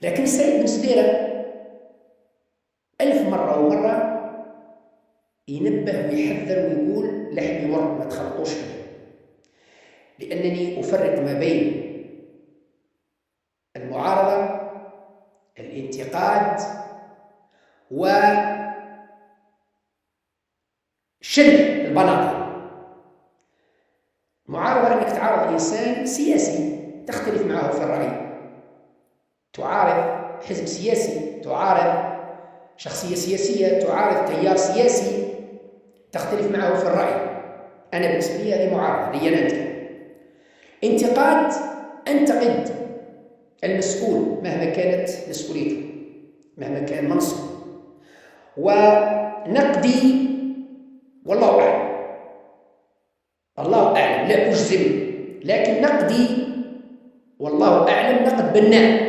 لكن السيد بن سديرة ألف مرة ومرة ينبه ويحذر ويقول لحمي مر ما تخلطوش فيه، لأنني أفرق ما بين المعارضة، الانتقاد، وشن البناطيل. المعارضة أنك تعارض إنسان سياسي تختلف معه في الرأي، تعارض حزب سياسي، تعارض شخصية سياسية، تعارض تيار سياسي تختلف معه في الرأي. أنا بالنسبة لي هذه معارضة لي أنا. انتقاد، أنتقد المسؤول مهما كانت مسؤوليته، مهما كان منصبه، ونقدي والله أعلم، الله أعلم لا أجزم، لكن نقدي والله أعلم نقد بناء